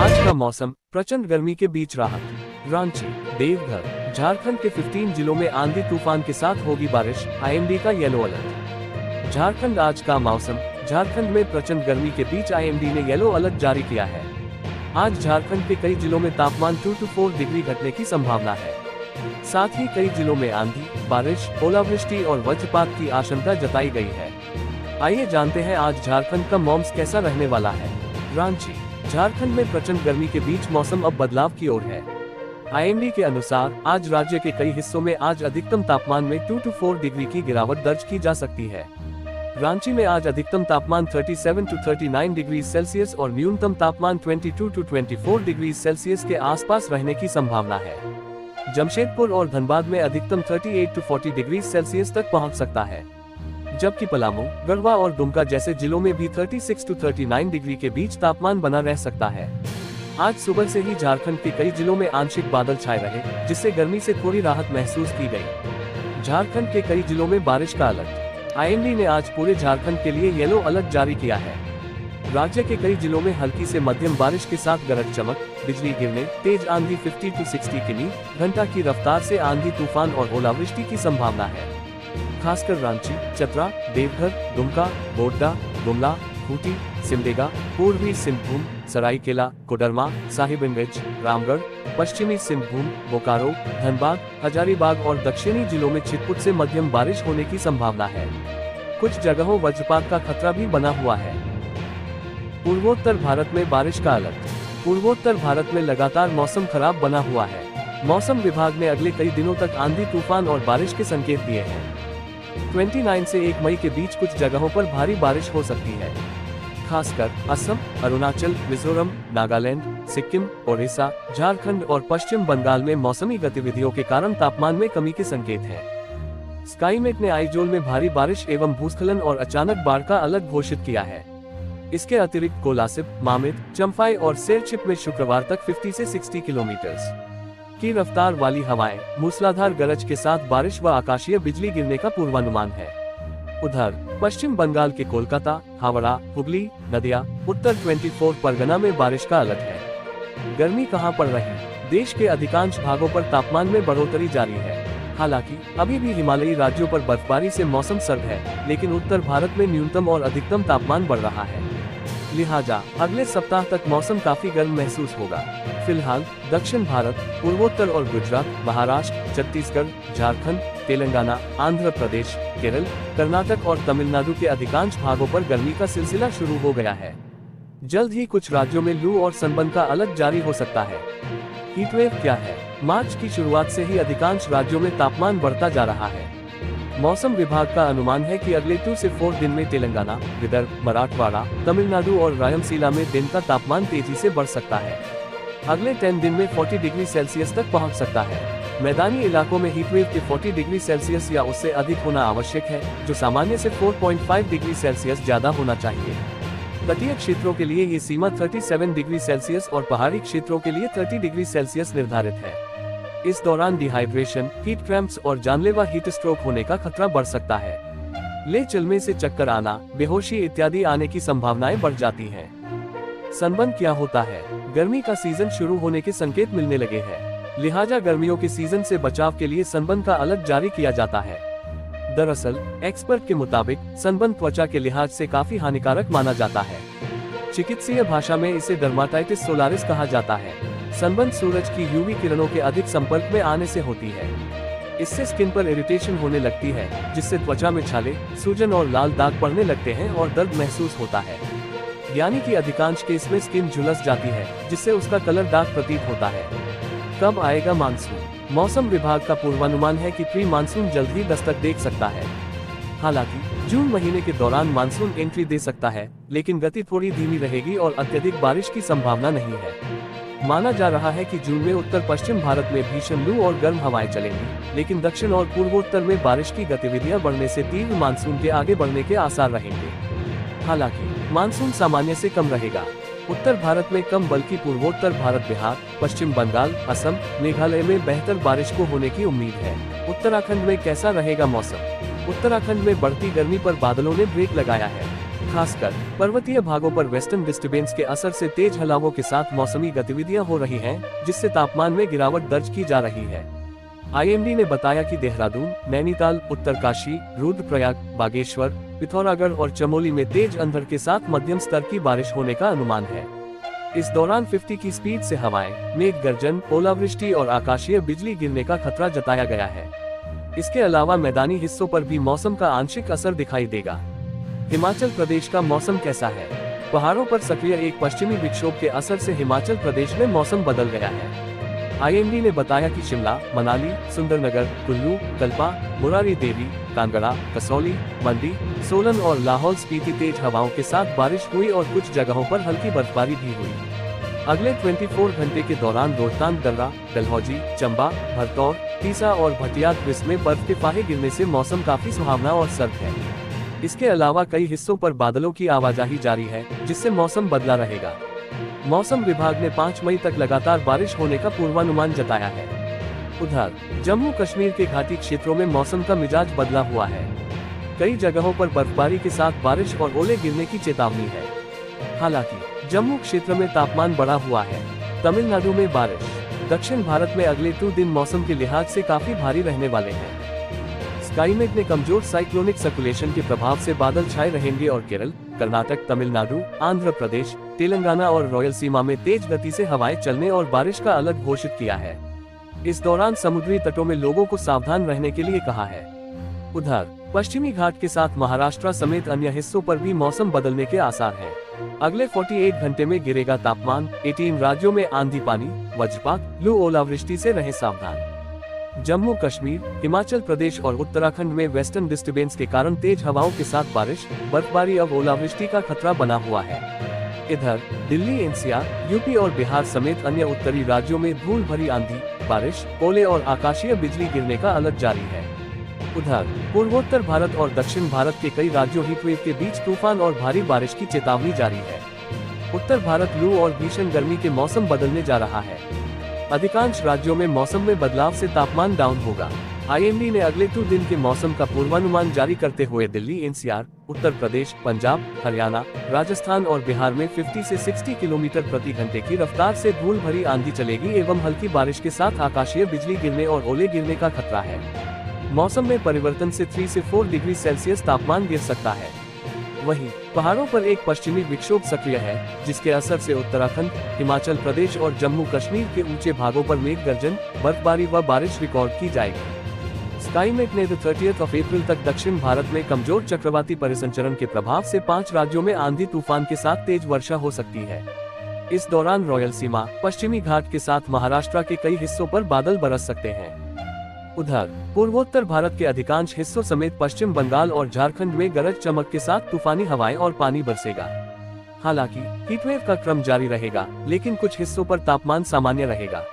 आज का मौसम प्रचंड गर्मी के बीच राहत। रांची, देवघर, झारखंड के 15 जिलों में आंधी तूफान के साथ होगी बारिश, आईएमडी का येलो अलर्ट। झारखंड, आज का मौसम। झारखंड में प्रचंड गर्मी के बीच आईएमडी ने येलो अलर्ट जारी किया है। आज झारखंड के कई जिलों में तापमान 2 से 4 डिग्री घटने की संभावना है। साथ ही कई जिलों में आंधी, बारिश, ओलावृष्टि और वज्रपात की आशंका जताई गई है। आइए जानते हैं आज झारखंड का मौसम कैसा रहने वाला है। रांची, झारखंड में प्रचंड गर्मी के बीच मौसम अब बदलाव की ओर है। आईएमडी के अनुसार आज राज्य के कई हिस्सों में आज अधिकतम तापमान में 2 से 4 डिग्री की गिरावट दर्ज की जा सकती है। रांची में आज अधिकतम तापमान 37 से 39 डिग्री सेल्सियस और न्यूनतम तापमान 22 से 24 डिग्री सेल्सियस के आसपास रहने की संभावना है। जमशेदपुर और धनबाद में अधिकतम 38 से 40 डिग्री सेल्सियस तक पहुंच सकता है, जबकि पलामू, गढ़वा और दुमका जैसे जिलों में भी 36 से 39 डिग्री के बीच तापमान बना रह सकता है। आज सुबह से ही झारखंड के कई जिलों में आंशिक बादल छाए रहे, जिससे गर्मी से थोड़ी राहत महसूस की गई। झारखंड के कई जिलों में बारिश का अलर्ट। आईएमडी ने आज पूरे झारखंड के लिए येलो अलर्ट जारी किया है। राज्य के कई जिलों में हल्की से मध्यम बारिश के साथ गरज चमक, बिजली गिरने, तेज आंधी 50 से 60 किमी घंटा की रफ्तार से आंधी तूफान और ओलावृष्टि की संभावना है। खासकर रांची, चतरा, देवघर, दुमका, गोड्डा, गुमला, खूंटी, सिमडेगा, पूर्वी सिंहभूम, सरायकेला, कोडरमा, साहिबगंज, रामगढ़, पश्चिमी सिंहभूम, बोकारो, धनबाद, हजारीबाग और दक्षिणी जिलों में छिटपुट से मध्यम बारिश होने की संभावना है। कुछ जगहों वज्रपात का खतरा भी बना हुआ है। पूर्वोत्तर भारत में बारिश का अलर्ट। पूर्वोत्तर भारत में लगातार मौसम खराब बना हुआ है। मौसम विभाग ने अगले कई दिनों तक आंधी तूफान और बारिश के संकेत दिए हैं। 29 से 1 मई के बीच कुछ जगहों पर भारी बारिश हो सकती है। खासकर असम, अरुणाचल, मिजोरम, नागालैंड, सिक्किम, ओडिशा, झारखंड और पश्चिम बंगाल में मौसमी गतिविधियों के कारण तापमान में कमी के संकेत हैं। स्काईमेट ने आइजोल में भारी बारिश एवं भूस्खलन और अचानक बाढ़ का अलर्ट घोषित किया है। इसके अतिरिक्त कोलासिब, मामित, चम्फाई और सेरचिप में शुक्रवार तक 50 से 60 किलोमीटर की रफ्तार वाली हवाएं, मूसलाधार गरज के साथ बारिश व आकाशीय बिजली गिरने का पूर्वानुमान है। उधर पश्चिम बंगाल के कोलकाता, हावड़ा, हुगली, नदिया, उत्तर 24 परगना में बारिश का अलर्ट है। गर्मी कहां पड़ रही? देश के अधिकांश भागों पर तापमान में बढ़ोतरी जारी है। हालांकि अभी भी हिमालयी राज्यों पर बर्फबारी से मौसम सर्द है, लेकिन उत्तर भारत में न्यूनतम और अधिकतम तापमान बढ़ रहा है। लिहाजा अगले सप्ताह तक मौसम काफी गर्म महसूस होगा। फिलहाल दक्षिण भारत, पूर्वोत्तर और गुजरात, महाराष्ट्र, छत्तीसगढ़, झारखंड, तेलंगाना, आंध्र प्रदेश, केरल, कर्नाटक और तमिलनाडु के अधिकांश भागों पर गर्मी का सिलसिला शुरू हो गया है। जल्द ही कुछ राज्यों में लू और सनबर्न का अलर्ट जारी हो सकता है। हीटवेव क्या है? मार्च की शुरुआत से ही अधिकांश राज्यों में तापमान बढ़ता जा रहा है। मौसम विभाग का अनुमान है कि अगले 2 से 4 दिन में तेलंगाना, विदर्भ, मराठवाड़ा, तमिलनाडु और रायलसीमा में दिन का तापमान तेजी से बढ़ सकता है। अगले 10 दिन में 40 डिग्री सेल्सियस तक पहुंच सकता है। मैदानी इलाकों में हीटवेव के 40 डिग्री सेल्सियस या उससे अधिक होना आवश्यक है, जो सामान्य से 4.5 डिग्री सेल्सियस ज्यादा होना चाहिए। तटीय क्षेत्रों के लिए ये सीमा 37 डिग्री सेल्सियस और पहाड़ी क्षेत्रों के लिए 30 डिग्री सेल्सियस निर्धारित है। इस दौरान डिहाइड्रेशन, हीट क्रैम्प्स और जानलेवा हीट स्ट्रोक होने का खतरा बढ़ सकता है। ले चलने से चक्कर आना, बेहोशी इत्यादि आने की संभावनाएं बढ़ जाती हैं। सनबर्न क्या होता है? गर्मी का सीजन शुरू होने के संकेत मिलने लगे हैं। लिहाजा गर्मियों के सीजन से बचाव के लिए सनबर्न का अलर्ट जारी किया जाता है। दरअसल एक्सपर्ट के मुताबिक सनबर्न त्वचा के लिहाज से काफी हानिकारक माना जाता है। चिकित्सीय भाषा में इसे डर्माटाइटिस सोलारिस कहा जाता है। सनबर्न सूरज की यूवी किरणों के अधिक संपर्क में आने से होती है। इससे स्किन पर इरिटेशन होने लगती है, जिससे त्वचा में छाले, सूजन और लाल दाग पड़ने लगते हैं और दर्द महसूस होता है। यानी कि अधिकांश केस में स्किन झुलस जाती है, जिससे उसका कलर डार्क प्रतीत होता है। कब आएगा मानसून? मौसम विभाग का पूर्वानुमान है कि प्री मानसून जल्द ही दस्तक दे सकता है। हालांकि जून महीने के दौरान मानसून एंट्री दे सकता है, लेकिन गति थोड़ी धीमी रहेगी और अत्यधिक बारिश की संभावना नहीं है। माना जा रहा है कि जून में उत्तर पश्चिम भारत में भीषण लू और गर्म हवाएं चलेंगी, लेकिन दक्षिण और पूर्वोत्तर में बारिश की गतिविधियां बढ़ने से तीव्र मानसून के आगे बढ़ने के आसार रहेंगे। हालांकि मानसून सामान्य से कम रहेगा। उत्तर भारत में कम, बल्कि पूर्वोत्तर भारत, बिहार, पश्चिम बंगाल, असम, मेघालय में बेहतर बारिश को होने की उम्मीद है। उत्तराखंड में कैसा रहेगा मौसम? उत्तराखंड में बढ़ती गर्मी पर बादलों ने ब्रेक लगाया है। खासकर पर्वतीय भागों पर वेस्टर्न डिस्टर्बेंस के असर से तेज हवाओं के साथ मौसमी गतिविधियां हो रही हैं, जिससे तापमान में गिरावट दर्ज की जा रही है। आईएमडी ने बताया कि देहरादून, नैनीताल, उत्तरकाशी, रुद्रप्रयाग, बागेश्वर, पिथौरागढ़ और चमोली में तेज अंधड़ के साथ मध्यम स्तर की बारिश होने का अनुमान है। इस दौरान 50 की स्पीड से हवाएं, मेघ गर्जन, ओलावृष्टि और आकाशीय बिजली गिरने का खतरा जताया गया है। इसके अलावा मैदानी हिस्सों पर भी मौसम का आंशिक असर दिखाई देगा। हिमाचल प्रदेश का मौसम कैसा है? पहाड़ों पर सक्रिय एक पश्चिमी विक्षोभ के असर से हिमाचल प्रदेश में मौसम बदल गया है। आईएमडी ने बताया कि शिमला, मनाली, सुंदरनगर, कुल्लू, कल्पा, मुरारी देवी, कांगड़ा, कसौली, मंडी, सोलन और लाहौल स्पीति तेज हवाओं के साथ बारिश हुई और कुछ जगहों पर हल्की बर्फबारी भी हुई। अगले 24 घंटे के दौरान रोहतांग दर्रा, डलहौजी, चंबा, भरतौर, तीसा और भटियात ब्रिज में बर्फ के फाहे गिरने से मौसम काफी सुहावना और सर्द है। इसके अलावा कई हिस्सों पर बादलों की आवाजाही जारी है, जिससे मौसम बदला रहेगा। मौसम विभाग ने 5 मई तक लगातार बारिश होने का पूर्वानुमान जताया है। उधर जम्मू कश्मीर के घाटी क्षेत्रों में मौसम का मिजाज बदला हुआ है। कई जगहों पर बर्फबारी के साथ बारिश और ओले गिरने की चेतावनी है। हालांकि जम्मू क्षेत्र में तापमान बढ़ा हुआ है। तमिलनाडु में बारिश। दक्षिण भारत में अगले 2 दिन मौसम के लिहाज से काफी भारी रहने वाले हैं। स्काईमेट ने कमजोर साइक्लोनिक सर्कुलेशन के प्रभाव से बादल छाए रहेंगे और केरल, कर्नाटक, तमिलनाडु, आंध्र प्रदेश, तेलंगाना और रॉयल सीमा में तेज गति से हवाएं चलने और बारिश का अलर्ट घोषित किया है। इस दौरान समुद्री तटों में लोगों को सावधान रहने के लिए कहा है। उधर पश्चिमी घाट के साथ महाराष्ट्र समेत अन्य हिस्सों पर भी मौसम बदलने के आसार हैं। अगले 48 घंटे में गिरेगा तापमान। 18 राज्यों में आंधी, पानी, वज्रपात, लू, ओलावृष्टि से रहे सावधान। जम्मू कश्मीर, हिमाचल प्रदेश और उत्तराखंड में वेस्टर्न डिस्टर्बेंस के कारण तेज हवाओं के साथ बारिश, बर्फबारी और ओलावृष्टि का खतरा बना हुआ है। इधर दिल्ली, एनसीआर, यूपी और बिहार समेत अन्य उत्तरी राज्यों में धूल भरी आंधी, बारिश, ओले और आकाशीय बिजली गिरने का अलर्ट जारी है। उधर पूर्वोत्तर भारत और दक्षिण भारत के कई राज्यों हीटवेव के बीच तूफान और भारी बारिश की चेतावनी जारी है। उत्तर भारत लू और भीषण गर्मी के मौसम बदलने जा रहा है। अधिकांश राज्यों में मौसम में बदलाव से तापमान डाउन होगा। आईएमडी ने अगले 2 दिन के मौसम का पूर्वानुमान जारी करते हुए दिल्ली, एनसीआर, उत्तर प्रदेश, पंजाब, हरियाणा, राजस्थान और बिहार में 50 से 60 किलोमीटर प्रति घंटे की रफ्तार से धूल भरी आंधी चलेगी एवं हल्की बारिश के साथ आकाशीय बिजली गिरने और ओले गिरने का खतरा है। मौसम में परिवर्तन से 3 से 4 डिग्री सेल्सियस तापमान गिर सकता है। वहीं पहाड़ों पर एक पश्चिमी विक्षोभ सक्रिय है, जिसके असर से उत्तराखंड, हिमाचल प्रदेश और जम्मू कश्मीर के ऊंचे भागों पर मेघ गर्जन, बर्फबारी व बारिश रिकॉर्ड की जाएगी। स्काईमेट ने 30 अप्रैल तक दक्षिण भारत में कमजोर चक्रवाती परिसंचरण के प्रभाव से 5 राज्यों में आंधी तूफान के साथ तेज वर्षा हो सकती है। इस दौरान रॉयल सीमा, पश्चिमी घाट के साथ महाराष्ट्र के कई हिस्सों पर बादल बरस सकते हैं। उधर पूर्वोत्तर भारत के अधिकांश हिस्सों समेत पश्चिम बंगाल और झारखंड में गरज चमक के साथ तूफानी हवाएं और पानी बरसेगा। हालांकि हीटवेव का क्रम जारी रहेगा, लेकिन कुछ हिस्सों पर तापमान सामान्य रहेगा।